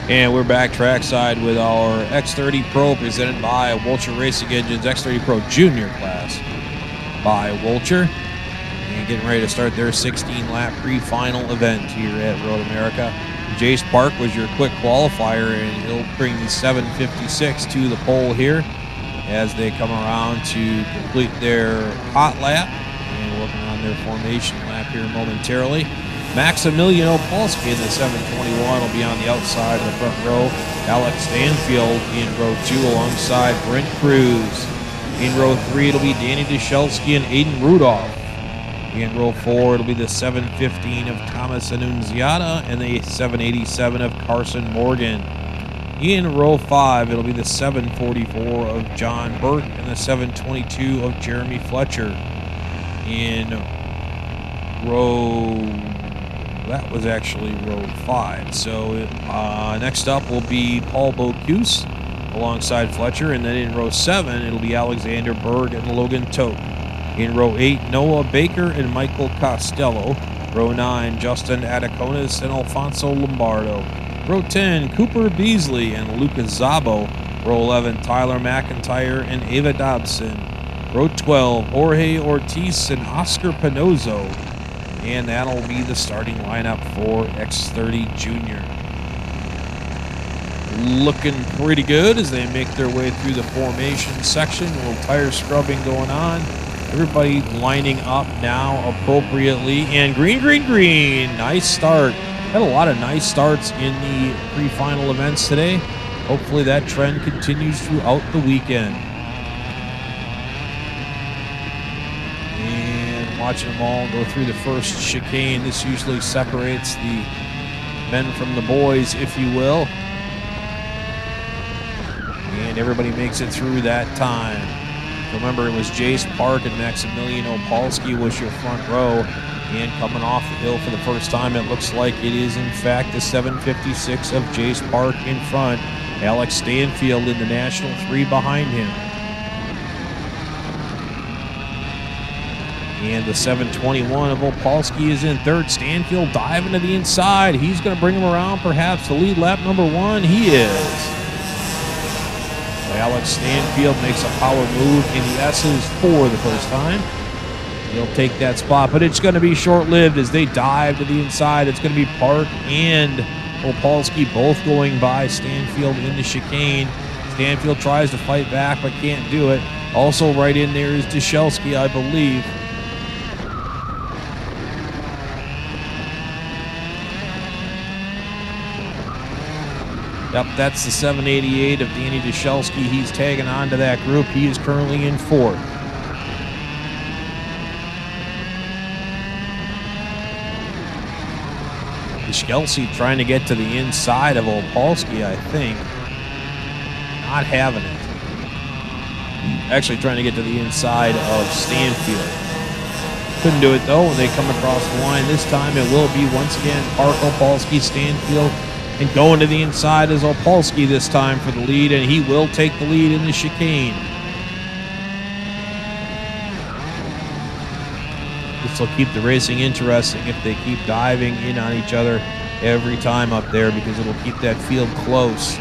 And we're back trackside with our X30 Pro presented by Wolcher Racing Engines, X30 Pro Junior class by Wolcher. And getting ready to start their 16-lap pre-final event here at Road America. Jace Park was your quick qualifier, and he'll bring the 7:56 to the pole here as they come around to complete their hot lap and working on their formation lap here momentarily. Maximilian Opolsky in the 721 will be on the outside of the front row. Alex Stanfield in row 2 alongside Brent Cruz. In row 3, it'll be Danny Deshelski and Aiden Rudolph. In row 4, it'll be the 715 of Thomas Annunziata and the 787 of Carson Morgan. In row 5, it'll be the 744 of John Burke and the 722 of Jeremy Fletcher. In that was actually row 5. So next up will be Paul Bocuse alongside Fletcher, and then in row 7 it'll be Alexander Berg and Logan Tote. In row 8, Noah Baker and Michael Costello. Row 9, Justin Ataconis and Alfonso Lombardo. Row 10, Cooper Beasley and Lucas Zabo. Row 11, Tyler McIntyre and Ava Dobson. Row 12, Jorge Ortiz and Oscar Pinozo. And that'll be the starting lineup for X30 Jr. Looking pretty good as they make their way through the formation section. A little tire scrubbing going on. Everybody lining up now appropriately. And green, green, green. Nice start. Had a lot of nice starts in the pre-final events today. Hopefully that trend continues throughout the weekend. Watching them all go through the first chicane. This usually separates the men from the boys, if you will. And everybody makes it through that time. Remember, it was Jace Park and Maximilian Opolsky was your front row. And coming off the hill for the first time, it looks like it is, in fact, the 756 of Jace Park in front. Alex Stanfield in the National 3 behind him. And the 721 of Opolsky is in third. Stanfield diving to the inside. He's going to bring him around perhaps to lead lap number 1. He is. Alex Stanfield makes a power move in the S's for the first time. He'll take that spot, but it's going to be short-lived as they dive to the inside. It's going to be Park and Opolsky both going by Stanfield in the chicane. Stanfield tries to fight back but can't do it. Also right in there is Deshelski, I believe. Yep, that's the 788 of Danny Deshelski. He's tagging on to that group. He is currently in fourth. Deshelski trying to get to the inside of Opolsky, I think. Not having it. Actually trying to get to the inside of Stanfield. Couldn't do it, though, when they come across the line. This time it will be, once again, Park, Opolsky, Stanfield. And going to the inside is Opolsky this time for the lead, and he will take the lead in the chicane. This will keep the racing interesting if they keep diving in on each other every time up there, because it'll keep that field close.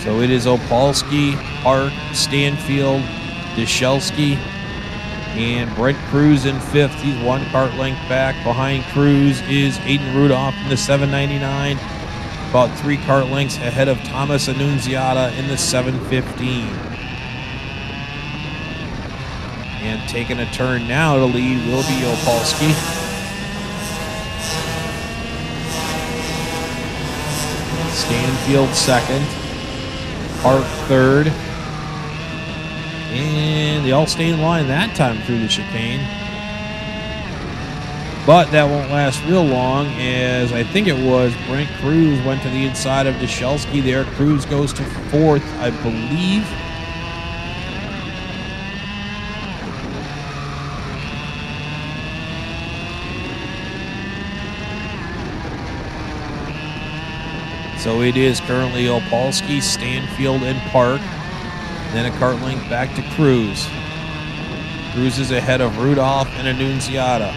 So it is Opolsky, Park, Stanfield, Deshelski, and Brent Cruz in fifth. He's one kart length back. Behind Cruz is Aiden Rudolph in the 799. About 3 kart lengths ahead of Thomas Annunziata in the 715. And taking a turn now to lead will be Opolsky. Stanfield second. Park third. And they all stay in line that time through the chicane. But that won't last real long, as I think it was Brent Cruz went to the inside of Deshelski there. Cruz goes to fourth, I believe. So it is currently Opolsky, Stanfield, and Park. Then a kart length back to Cruz. Cruz is ahead of Rudolph and Annunziata.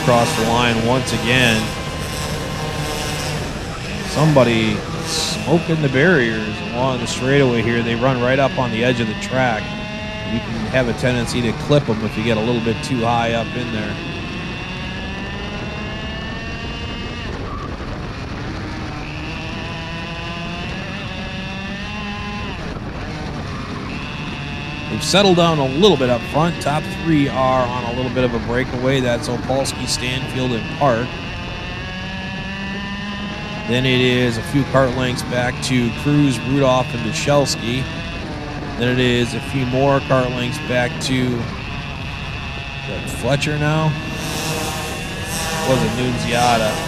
across the line once again. Somebody smoking the barriers along the straightaway here. They run right up on the edge of the track. You can have a tendency to clip them if you get a little bit too high up in there. They've settled down a little bit up front. Top three are on a little bit of a breakaway. That's Opolsky, Stanfield, and Park. Then it is a few kart lengths back to Cruz, Rudolph, and Dushelski. Then it is a few more kart lengths back to Fletcher now. Was it Nunziata?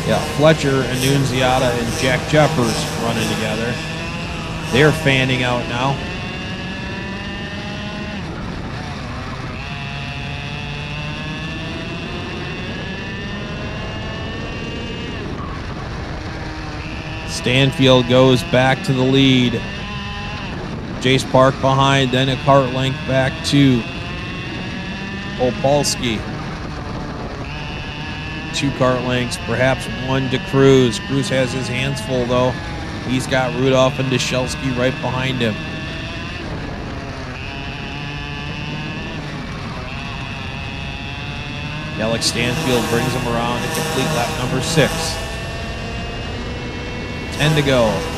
Yeah, Fletcher and Nunziata and Jack Jeffers running together. They're fanning out now. Stanfield goes back to the lead. Jace Park behind, then a kart length back to Opolsky. 2 kart lengths, perhaps 1 to Cruz. Cruz has his hands full though. He's got Rudolph and Dushelski right behind him. Alex Stanfield brings him around to complete lap number 6. 10 to go.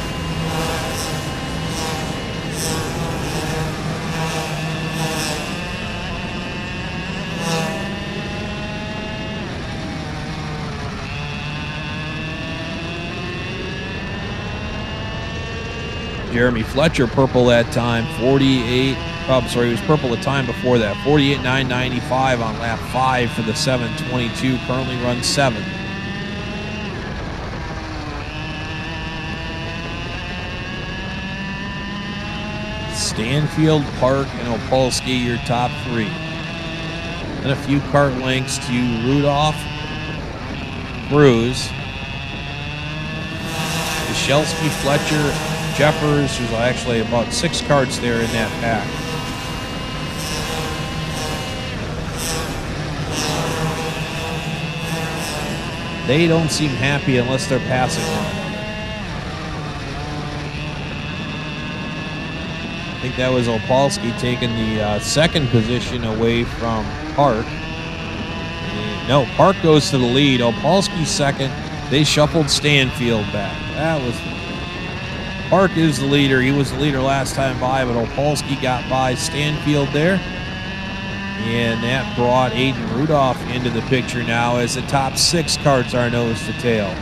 Jeremy Fletcher purple that time, 48. Oh, sorry, he was purple the time before that. 48.995 on lap 5 for the 722. Currently runs 7th. Stanfield, Park, and Opolsky, your top 3. And a few kart lengths to Rudolph, Cruz, Dushelski, Fletcher, Jeffers. There's actually about 6 karts there in that pack. They don't seem happy unless they're passing one another. I think that was Opolsky taking the second position away from Park. No, Park goes to the lead. Opolsky second. They shuffled Stanfield back. That was... Park is the leader. He was the leader last time by, but Opolsky got by Stanfield there. And that brought Aiden Rudolph into the picture now as the top 6 karts are nose to tail.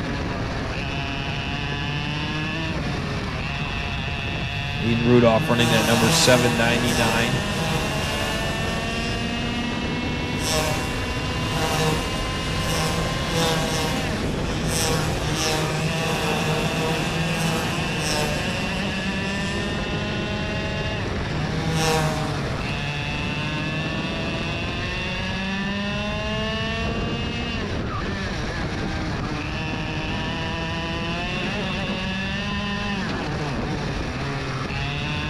Aiden Rudolph running that number 799.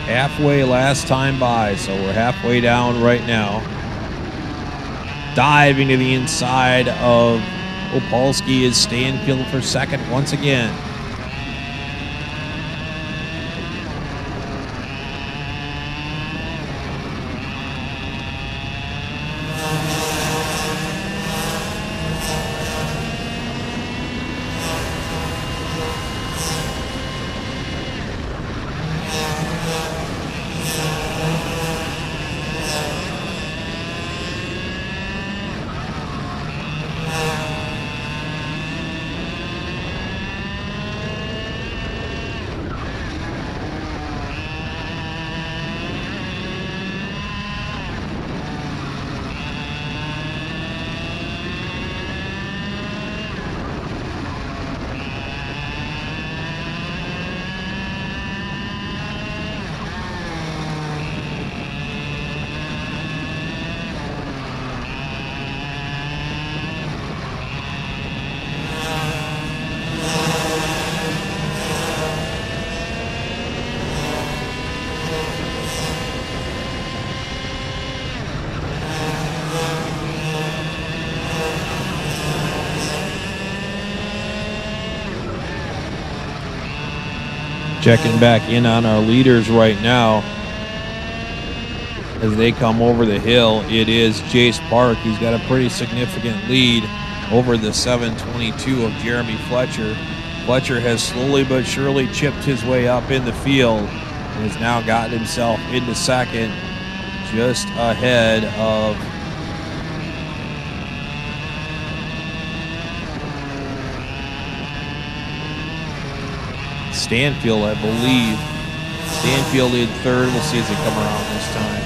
Halfway last time by, so we're halfway down right now. Diving to the inside of Opolsky is Stanfield for second once again. Checking back in on our leaders right now as they come over the hill. It is Jace Park. He's got a pretty significant lead over the 722 of Jeremy Fletcher. Fletcher has slowly but surely chipped his way up in the field and has now gotten himself into second, just ahead of Stanfield, I believe. Stanfield in third. We'll see as they come around this time.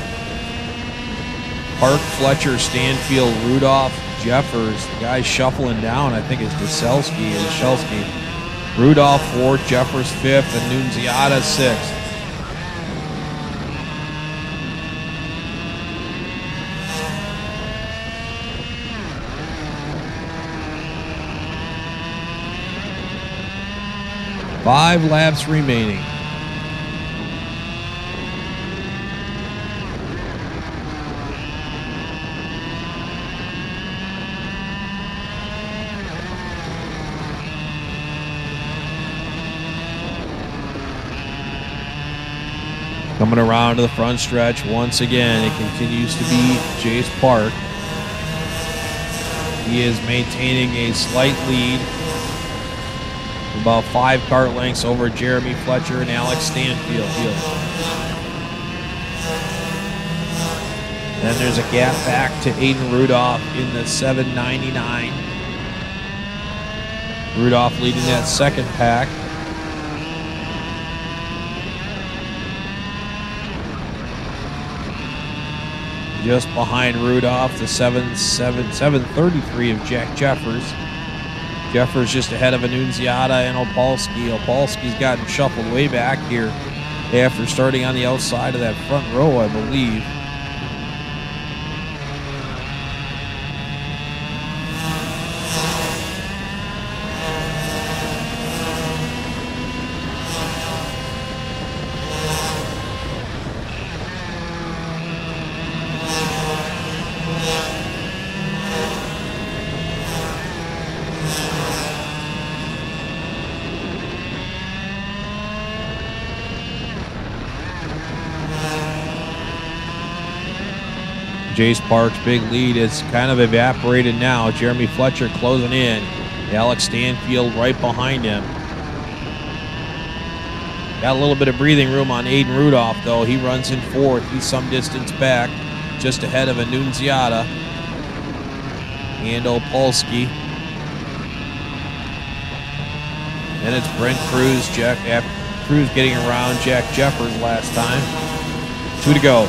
Park, Fletcher, Stanfield, Rudolph, Jeffers. The guy shuffling down, I think, is Deselski or Shelsky. Rudolph fourth, Jeffers fifth, and Nunziata sixth. Five laps remaining. Coming around to the front stretch once again, it continues to be Jace Park. He is maintaining a slight lead, about 5 kart lengths over Jeremy Fletcher and Alex Stanfield. Then there's a gap back to Aiden Rudolph in the 799. Rudolph leading that second pack. Just behind Rudolph, the 733 of Jack Jeffers. Jeffers just ahead of Annunziata and Opalski. Opalski's gotten shuffled way back here after starting on the outside of that front row, I believe. Jace Park's big lead is kind of evaporated now. Jeremy Fletcher closing in. Alex Stanfield right behind him. Got a little bit of breathing room on Aiden Rudolph, though. He runs in fourth. He's some distance back, just ahead of Annunziata and Opalski. Then it's Brent Cruz. Cruz getting around Jack Jeffers last time. 2 to go.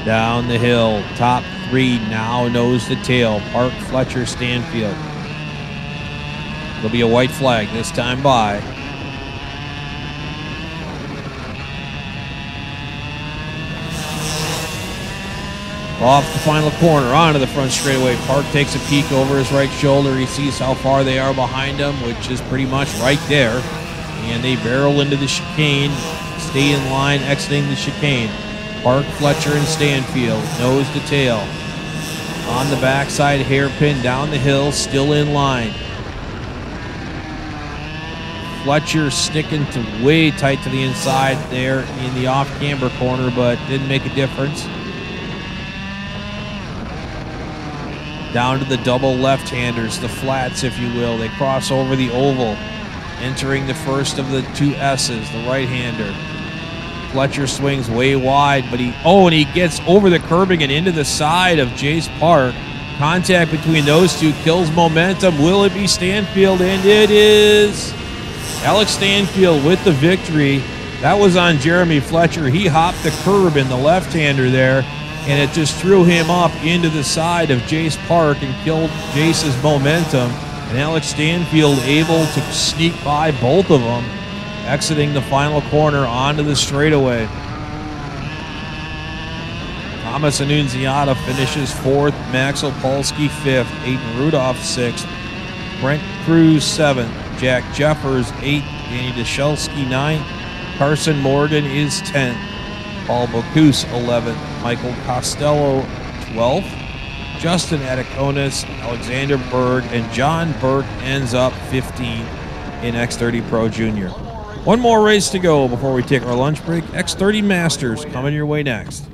Down the hill, top 3 now nose to tail. Park, Fletcher, Stanfield. There'll be a white flag this time by. Off the final corner, onto the front straightaway. Park takes a peek over his right shoulder. He sees how far they are behind him, which is pretty much right there. And they barrel into the chicane, stay in line, exiting the chicane. Park, Fletcher, and Stanfield, nose to tail. On the backside, hairpin down the hill, still in line. Fletcher sticking to way tight to the inside there in the off-camber corner, but didn't make a difference. Down to the double left-handers, the flats, if you will. They cross over the oval, entering the first of the 2 S's, the right-hander. Fletcher swings way wide, but he gets over the curbing and into the side of Jace Park. Contact between those two kills momentum. Will it be Stanfield? And it is Alex Stanfield with the victory. That was on Jeremy Fletcher. He hopped the curb in the left-hander there, and it just threw him up into the side of Jace Park and killed Jace's momentum. And Alex Stanfield able to sneak by both of them exiting the final corner onto the straightaway. Thomas Annunziata finishes 4th, Max Opolsky 5th, Aiden Rudolph 6th, Brent Cruz 7th, Jack Jeffers 8th, Danny Deshelski 9th, Carson Morgan is 10th, Paul Bocuse 11th, Michael Costello 12th, Justin Ataconis, Alexander Berg, and John Burke ends up 15th in X30 Pro Junior. One more race to go before we take our lunch break. X30 Masters coming your way next.